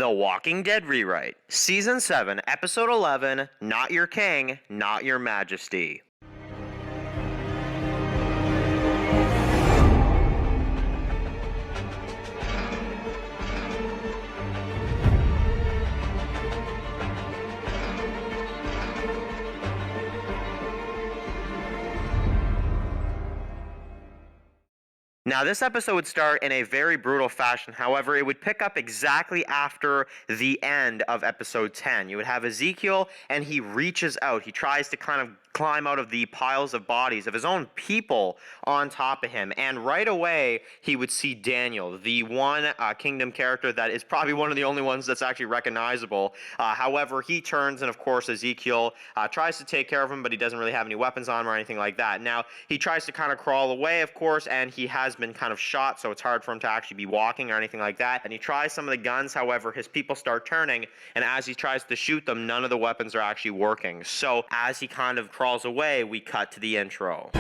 The Walking Dead Rewrite, Season 7, Episode 11, Not Your King, Not Your Majesty. Now, this episode would start in a very brutal fashion. However, it would pick up exactly after the end of episode 10. You would have Ezekiel, and he reaches out. He tries to kind of climb out of the piles of bodies of his own people on top of him. And right away, he would see Daniel, the one kingdom character that is probably one of the only ones that's actually recognizable. However, he turns, and of course, Ezekiel tries to take care of him, but he doesn't really have any weapons on him or anything like that. Now, he tries to kind of crawl away, of course, and he has been kind of shot, so it's hard for him to actually be walking or anything like that. And he tries some of the guns, however, his people start turning, and as he tries to shoot them, none of the weapons are actually working. So as he kind of crawls away, we cut to the intro.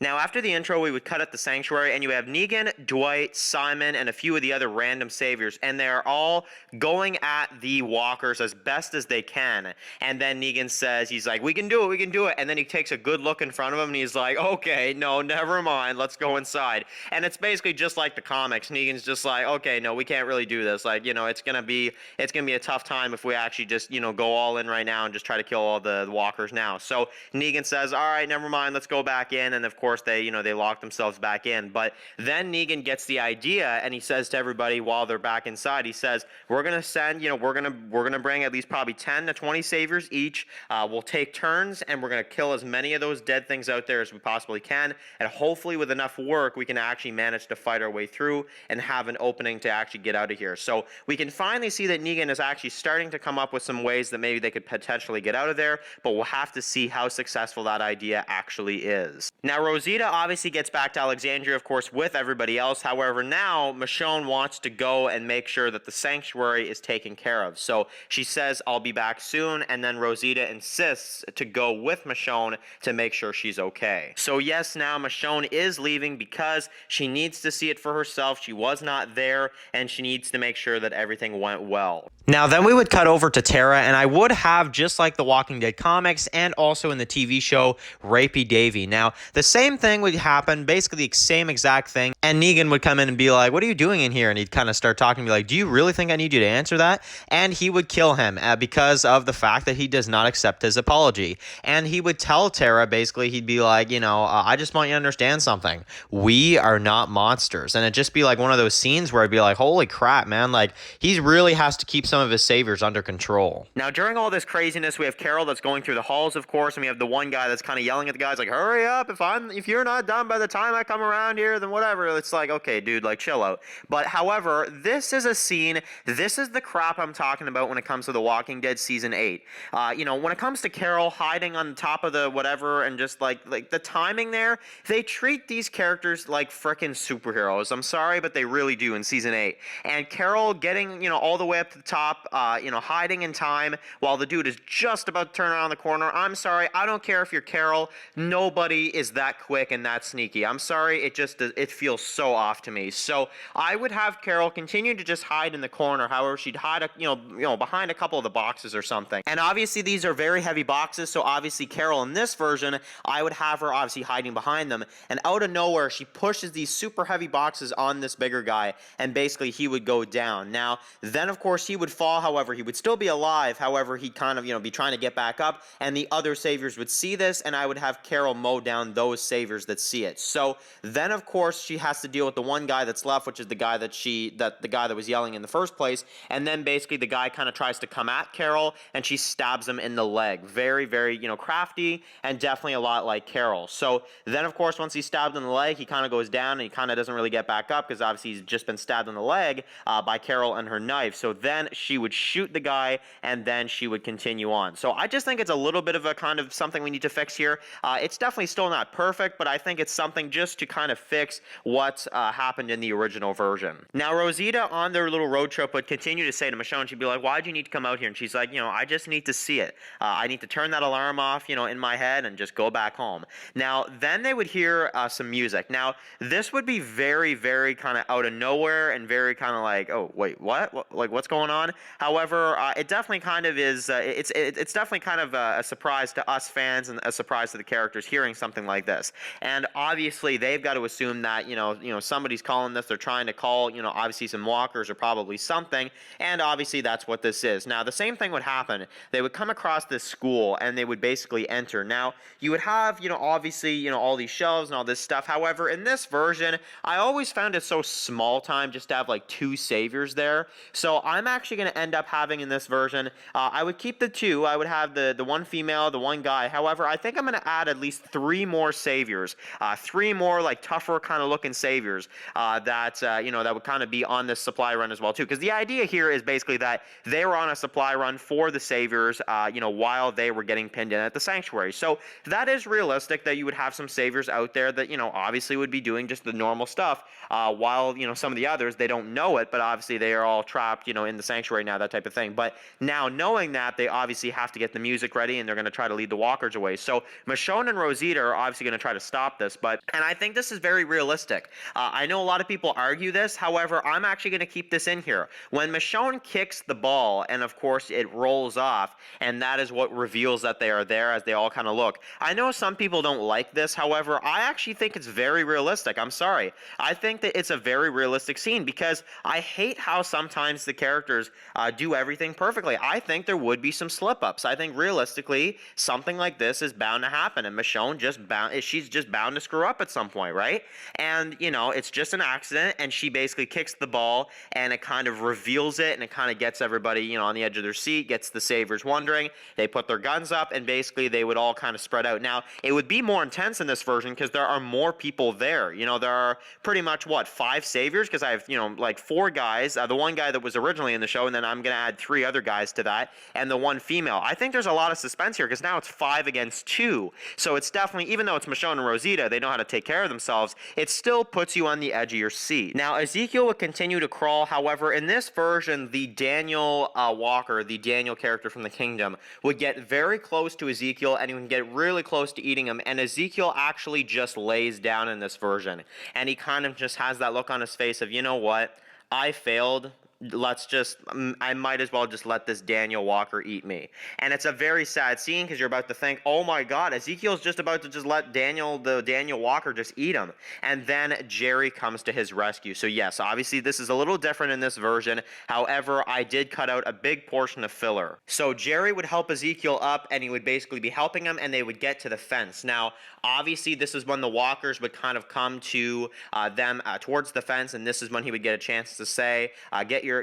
Now, after the intro, we would cut at the sanctuary, and you have Negan, Dwight, Simon, and a few of the other random saviors, and they're all going at the walkers as best as they can. And then Negan says, he's like, we can do it, and then he takes a good look in front of him, and he's like, okay, no, never mind, let's go inside. And it's basically just like the comics. Negan's just like, okay, no, we can't really do this. Like, it's gonna be a tough time if we actually just, go all in right now and just try to kill all the walkers now. So Negan says, all right, never mind, let's go back in, and of course, they lock themselves back in. But then Negan gets the idea, and he says to everybody while they're back inside, he says, we're gonna send, we're gonna bring at least probably 10 to 20 saviors each. We'll take turns, and we're gonna kill as many of those dead things out there as we possibly can, and hopefully with enough work we can actually manage to fight our way through and have an opening to actually get out of here. So we can finally see that Negan is actually starting to come up with some ways that maybe they could potentially get out of there, but we'll have to see how successful that idea actually is. Now, Rosita obviously gets back to Alexandria, of course, with everybody else. However, now Michonne wants to go and make sure that the sanctuary is taken care of. So she says, I'll be back soon, and then Rosita insists to go with Michonne to make sure she's okay. So yes, now Michonne is leaving because she needs to see it for herself. She was not there, and she needs to make sure that everything went well. Now, then we would cut over to Tara, and I would have, just like the Walking Dead comics and also in the TV show, Rapey Davey. Now, the same thing would happen, basically the same exact thing, and Negan would come in and be like, what are you doing in here? And he'd kind of start talking to me like, do you really think I need you to answer that? And he would kill him because of the fact that he does not accept his apology. And he would tell Tara, basically, he'd be like, I just want you to understand something. We are not monsters. And it'd just be like one of those scenes where I'd be like, holy crap, man, like, he really has to keep some of his saviors under control. Now, during all this craziness, we have Carol that's going through the halls, of course, and we have the one guy that's kind of yelling at the guys like, hurry up, if you're not done by the time I come around here, then whatever. It's like, okay, dude, like, chill out. But however, this is a scene, this is the crap I'm talking about when it comes to The Walking Dead Season 8. When it comes to Carol hiding on top of the whatever and just like the timing there, they treat these characters like frickin' superheroes. I'm sorry, but they really do in Season 8. And Carol getting, all the way up to the top, hiding in time while the dude is just about to turn around the corner. I'm sorry, I don't care if you're Carol. Nobody is that quick and that sneaky. I'm sorry, it feels so off to me. So I would have Carol continue to just hide in the corner. However, she'd hide, behind a couple of the boxes or something. And obviously, these are very heavy boxes. So obviously, Carol in this version, I would have her obviously hiding behind them. And out of nowhere, she pushes these super heavy boxes on this bigger guy, and basically he would go down. Now, then of course he would fall. However, he would still be alive. However, he'd kind of be trying to get back up, and the other saviors would see this, and I would have Carol mow down those saviors that see it. So then of course she has to deal with the one guy that's left, which is the guy the guy that was yelling in the first place. And then basically the guy kind of tries to come at Carol, and she stabs him in the leg. Very, very, crafty, and definitely a lot like Carol. So then of course once he's stabbed in the leg, he kind of goes down, and he kind of doesn't really get back up because obviously he's just been stabbed in the leg by Carol and her knife. So then she would shoot the guy, and then she would continue on. So I just think it's a little bit of a kind of something we need to fix here. It's definitely still not perfect. perfect, but I think it's something just to kind of fix what happened in the original version. Now, Rosita on their little road trip would continue to say to Michonne, she'd be like, why'd you need to come out here? And she's like, I just need to see it. I need to turn that alarm off, in my head and just go back home. Now, then they would hear some music. Now, this would be very, very kind of out of nowhere and very kind of like, oh, wait, what? Like, what's going on? However, it definitely kind of is, it's definitely kind of a surprise to us fans and a surprise to the characters hearing something like this. And obviously, they've got to assume that, somebody's calling this. They're trying to call, obviously some walkers or probably something. And obviously, that's what this is. Now, the same thing would happen. They would come across this school and they would basically enter. Now, you would have, obviously, all these shelves and all this stuff. However, in this version, I always found it so small time just to have like 2 saviors there. So I'm actually going to end up having in this version, I would keep the 2. I would have the one female, the 1 guy. However, I think I'm going to add at least 3 more saviors. 3 more like tougher kind of looking saviors that would kind of be on this supply run as well too. Because the idea here is basically that they were on a supply run for the saviors, while they were getting pinned in at the sanctuary. So that is realistic that you would have some saviors out there that, obviously would be doing just the normal stuff, while, some of the others, they don't know it, but obviously they are all trapped, in the sanctuary now, that type of thing. But now knowing that, they obviously have to get the music ready and they're going to try to lead the walkers away. So Michonne and Rosita are obviously going to try to stop this, and I think this is very realistic. I know a lot of people argue this. However, I'm actually going to keep this in here. When Michonne kicks the ball and of course it rolls off, and that is what reveals that they are there as they all kind of look. I know some people don't like this. However, I actually think it's very realistic. I'm sorry. I think that it's a very realistic scene because I hate how sometimes the characters do everything perfectly. I think there would be some slip-ups. I think realistically something like this is bound to happen, and Michonne she's just bound to screw up at some point, right? And it's just an accident, and she basically kicks the ball and it kind of reveals it, and it kind of gets everybody on the edge of their seat, gets the saviors wondering. They put their guns up, and basically they would all kind of spread out. Now, it would be more intense in this version because there are more people there. There are pretty much 5 saviors, because I have like 4 guys, the 1 guy that was originally in the show, and then I'm gonna add 3 other guys to that, and the 1 female. I think there's a lot of suspense here because now it's 5 against 2. So it's definitely, even though it's Michonne and Rosita, they know how to take care of themselves, it still puts you on the edge of your seat. Now, Ezekiel would continue to crawl. However, in this version, the Daniel Walker, the Daniel character from the kingdom, would get very close to Ezekiel, and he would get really close to eating him, and Ezekiel actually just lays down in this version, and he kind of just has that look on his face of, you know what, I failed. I might as well just let this Daniel Walker eat me. And it's a very sad scene because you're about to think, oh my God, Ezekiel's just about to just let the Daniel Walker just eat him. And then Jerry comes to his rescue. So yes, obviously this is a little different in this version. However, I did cut out a big portion of filler. So Jerry would help Ezekiel up, and he would basically be helping him, and they would get to the fence. Now, obviously this is when the walkers would kind of come to them towards the fence, and this is when he would get a chance to say,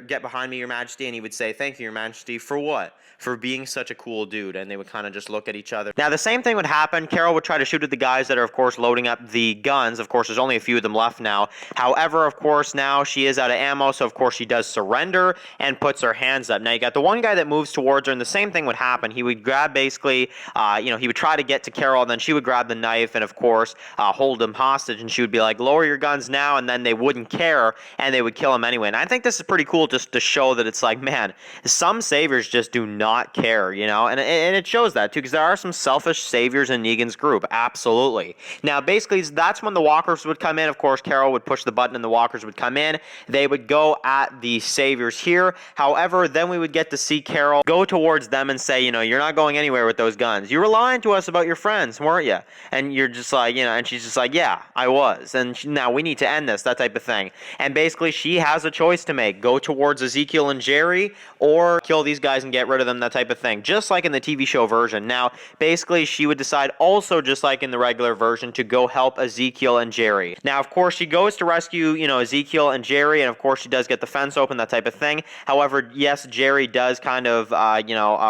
get behind me, Your Majesty, and he would say, thank you, Your Majesty, for what? For being such a cool dude. And they would kind of just look at each other. Now, the same thing would happen. Carol would try to shoot at the guys that are, of course, loading up the guns. Of course, there's only a few of them left now. However, of course, now she is out of ammo, so of course she does surrender and puts her hands up. Now, you got the 1 guy that moves towards her, and the same thing would happen. He would grab basically, he would try to get to Carol, and then she would grab the knife and, of course, hold him hostage, and she would be like, lower your guns now, and then they wouldn't care, and they would kill him anyway. And I think this is pretty cool just to show that it's like, man, some saviors just do not care, and it shows that too, because there are some selfish saviors in Negan's group, absolutely. Now, basically, that's when the walkers would come in. Of course, Carol would push the button and the walkers would come in. They would go at the saviors here. However, then we would get to see Carol go towards them and say, you're not going anywhere with those guns. You were lying to us about your friends, weren't you? And you're just like, and she's just like, yeah, I was. And now we need to end this, that type of thing. And basically, she has a choice to make. Go towards Ezekiel and Jerry, or kill these guys and get rid of them, that type of thing, just like in the TV show version. Now, basically, she would decide also, just like in the regular version, to go help Ezekiel and Jerry. Now, of course, she goes to rescue, Ezekiel and Jerry, and of course, she does get the fence open, that type of thing. However, yes, Jerry does kind of,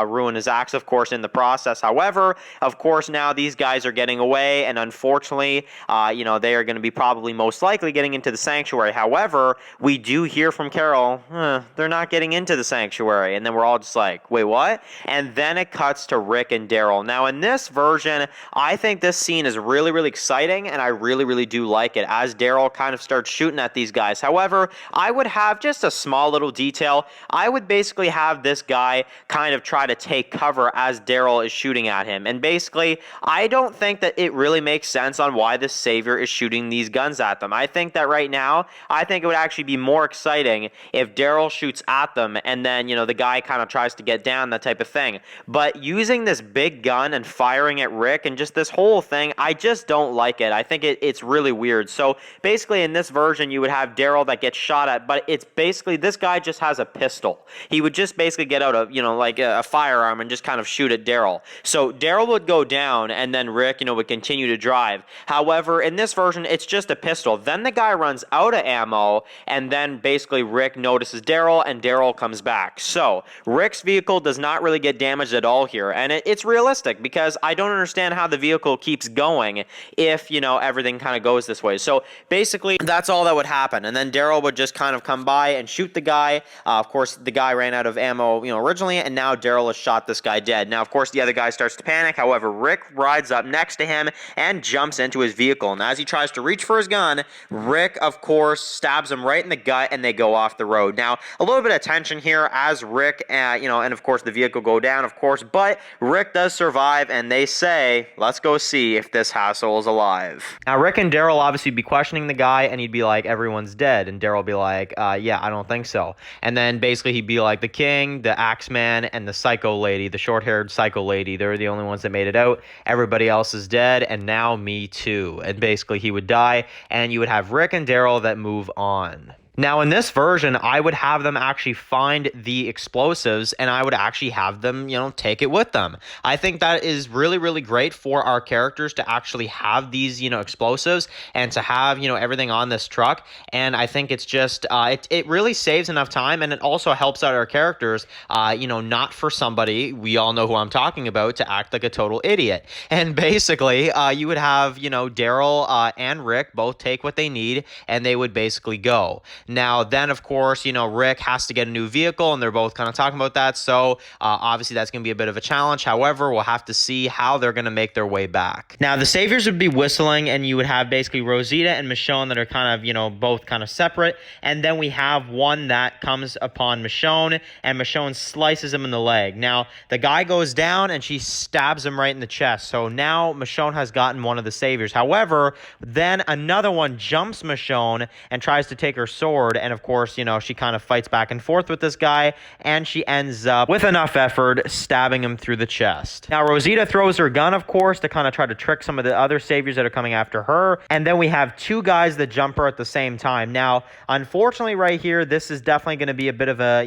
ruin his axe, of course, in the process. However, of course, now these guys are getting away, and unfortunately, they are going to be probably most likely getting into the sanctuary. However, we do hear from Carol they're not getting into the sanctuary. And then we're all just like, wait, what? And then it cuts to Rick and Daryl. Now, in this version, I think this scene is really, really exciting, and I really, really do like it, as Daryl kind of starts shooting at these guys. However, I would have just a small little detail. I would basically have this guy kind of try to take cover as Daryl is shooting at him. And basically, I don't think that it really makes sense on why this savior is shooting these guns at them. I think that right now, I think it would actually be more exciting if Daryl shoots at them and then, the guy kind of tries to get down, that type of thing. But using this big gun and firing at Rick and just this whole thing, I just don't like it. I think it's really weird. So basically in this version, you would have Daryl that gets shot at, but it's basically this guy just has a pistol. He would just basically get out a firearm and just kind of shoot at Daryl. So Daryl would go down and then Rick, would continue to drive. However, in this version, it's just a pistol. Then the guy runs out of ammo and then basically Rick notices Daryl and Daryl comes back. So Rick's vehicle does not really get damaged at all here, and it's realistic because I don't understand how the vehicle keeps going if, everything kind of goes this way. So basically, that's all that would happen, and then Daryl would just kind of come by and shoot the guy. Of course, the guy ran out of ammo, originally, and now Daryl has shot this guy dead. Now, of course, the other guy starts to panic. However, Rick rides up next to him and jumps into his vehicle, and as he tries to reach for his gun, Rick, of course, stabs him right in the gut, and they go off the road. Now, a little bit of tension here as Rick, and of course the vehicle go down, of course, but Rick does survive, and they say, let's go see if this hassle is alive. Now, Rick and Daryl obviously be questioning the guy, and he'd be like, everyone's dead, and Daryl be like, yeah, I don't think so. And then basically he'd be like, the king, the Axeman, and the psycho lady, the short-haired psycho lady, they're the only ones that made it out. Everybody else is dead, and now me too. And basically he would die, and you would have Rick and Daryl that move on. Now, in this version, I would have them actually find the explosives, and I would actually have them, take it with them. I think that is really, really great for our characters to actually have these, explosives and to have, everything on this truck. And I think it's just, it really saves enough time, and it also helps out our characters, not for somebody, we all know who I'm talking about, to act like a total idiot. And basically, you would have, Daryl and Rick both take what they need, and they would basically go. Now, then, of course, Rick has to get a new vehicle, and they're both kind of talking about that. So, obviously, that's going to be a bit of a challenge. However, we'll have to see how they're going to make their way back. Now, the saviors would be whistling, and you would have basically Rosita and Michonne that are kind of, both kind of separate. And then we have one that comes upon Michonne, and Michonne slices him in the leg. Now, the guy goes down, and she stabs him right in the chest. So now Michonne has gotten one of the saviors. However, then another one jumps Michonne and tries to take her sword. And of course, she kind of fights back and forth with this guy, and she ends up, with enough effort, stabbing him through the chest. Now, Rosita throws her gun, of course, to kind of try to trick some of the other saviors that are coming after her. And then we have two guys that jump her at the same time. Now, unfortunately, right here, this is definitely going to be a bit of a,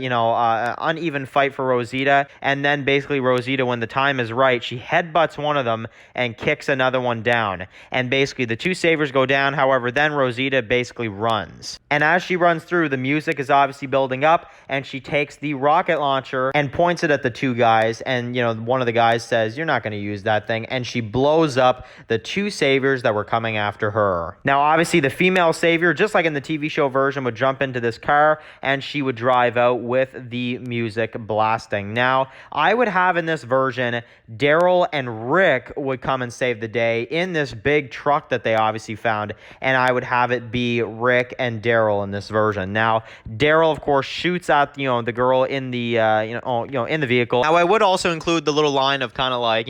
uneven fight for Rosita. And then basically Rosita, when the time is right, she headbutts one of them and kicks another one down. And basically the two saviors go down. However, then Rosita basically runs. And as she runs through, the music is obviously building up, and she takes the rocket launcher and points it at the two guys, and one of the guys says, you're not going to use that thing, and she blows up the two saviors that were coming after her. Now, obviously, the female savior, just like in the TV show version, would jump into this car, and she would drive out with the music blasting. Now, I would have in this version, Daryl and Rick would come and save the day in this big truck that they obviously found, and I would have it be Rick and Daryl in this version. Now, Daryl, of course, shoots at the girl in the in the vehicle. Now, I would also include the little line of kind of like,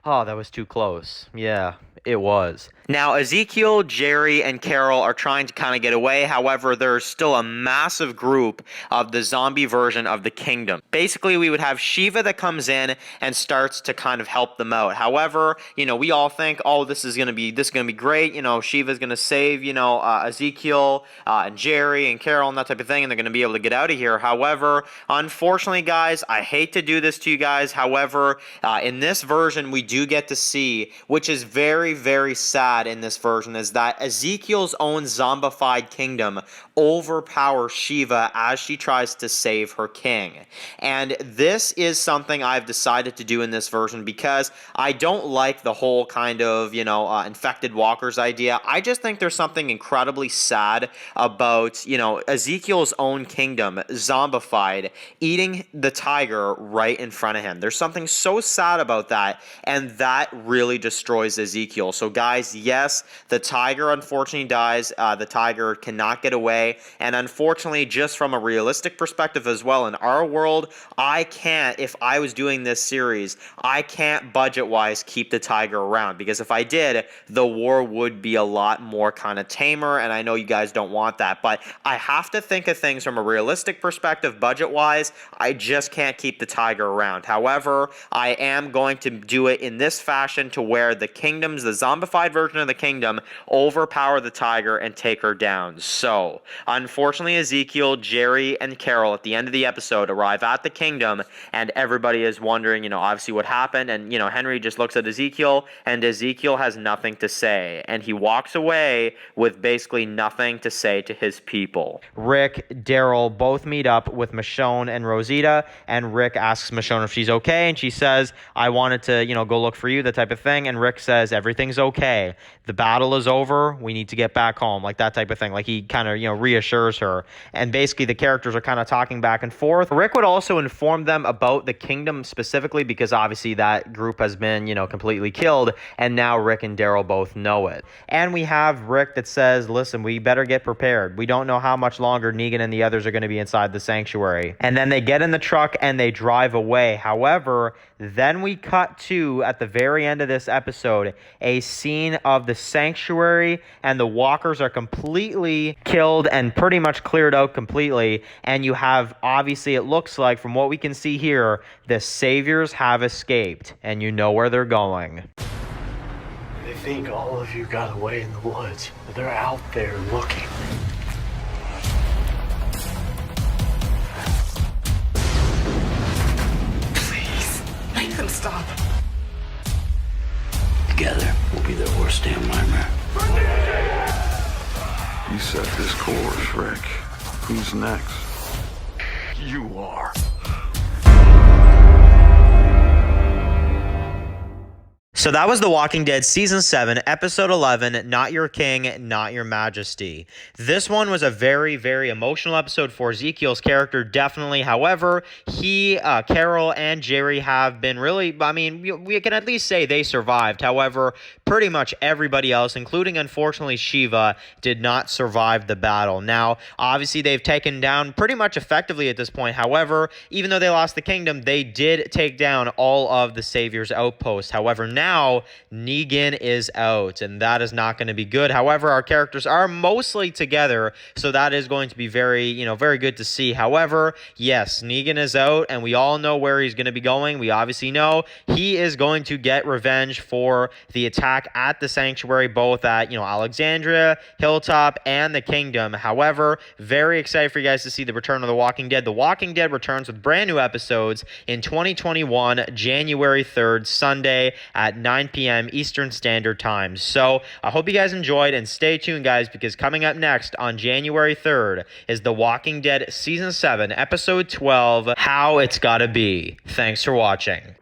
oh, that was too close. Yeah, it was. Now, Ezekiel, Jerry, and Carol are trying to kind of get away. However, there's still a massive group of the zombie version of the kingdom. Basically, we would have Shiva that comes in and starts to kind of help them out. However, we all think, oh, this is gonna be great. Shiva's gonna save, Ezekiel and Jerry and Carol and that type of thing, and they're gonna be able to get out of here. However, unfortunately, guys, I hate to do this to you guys. However, in this version, we do get to see, which is very, very sad in this version is that Ezekiel's own zombified kingdom overpowers Shiva as she tries to save her king. And this is something I've decided to do in this version because I don't like the whole kind of, infected walkers idea. I just think there's something incredibly sad about, Ezekiel's own kingdom, zombified, eating the tiger right in front of him. There's something so sad about that, and that really destroys Ezekiel. So guys, yes, the tiger unfortunately dies. The tiger cannot get away, and unfortunately, just from a realistic perspective as well, in our world, I can't, if I was doing this series, I can't budget-wise keep the tiger around, because if I did, the war would be a lot more kind of tamer, and I know you guys don't want that, but I have to think of things from a realistic perspective, budget-wise. I just can't keep the tiger around. However, I am going to do it in this fashion to where the kingdoms, the zombified version of the kingdom, overpower the tiger and take her down. So, unfortunately, Ezekiel, Jerry, and Carol at the end of the episode arrive at the kingdom, and everybody is wondering, obviously what happened, and, Henry just looks at Ezekiel, and Ezekiel has nothing to say, and he walks away with basically nothing to say to his people. Rick, Daryl both meet up with Michonne and Rosita, and Rick asks Michonne if she's okay, and she says, I wanted to, go look for you, that type of thing, and Rick says, everything's okay. The battle is over. We need to get back home, like that type of thing. Like he kind of, reassures her, and basically the characters are kind of talking back and forth. Rick would also inform them about the kingdom specifically because obviously that group has been, completely killed, and now Rick and Daryl both know it. And we have Rick that says, listen, we better get prepared. We don't know how much longer Negan and the others are going to be inside the sanctuary. And then they get in the truck and they drive away. However, then we cut to, at the very end of this episode, a scene of the sanctuary, and the walkers are completely killed and pretty much cleared out completely. And you have, obviously, it looks like, from what we can see here, the saviors have escaped, and you know where they're going. They think all of you got away in the woods, but they're out there looking. Please, make them stop. Together, we'll be their worst damn nightmare. You set this course, Rick. Who's next? You are. So that was The Walking Dead Season 7, Episode 11, Not Your King, Not Your Majesty. This one was a very, very emotional episode for Ezekiel's character, definitely. However, Carol, and Jerry have been really, we can at least say they survived. However, pretty much everybody else, including, unfortunately, Shiva, did not survive the battle. Now, obviously, they've taken down pretty much effectively at this point. However, even though they lost the kingdom, they did take down all of the Savior's outposts. However, now Negan is out, and that is not going to be good. However, our characters are mostly together, so that is going to be very, very good to see. However, yes, Negan is out, and we all know where he's going to be going. We obviously know he is going to get revenge for the attack at the sanctuary, both at, Alexandria, Hilltop, and the Kingdom. However, very excited for you guys to see the return of The Walking Dead. The Walking Dead returns with brand new episodes in 2021, January 3rd, Sunday at 9 p.m. Eastern Standard Time. So I hope you guys enjoyed, and stay tuned, guys, because coming up next on January 3rd is The Walking Dead Season 7, Episode 12, How It's Gotta Be. Thanks for watching.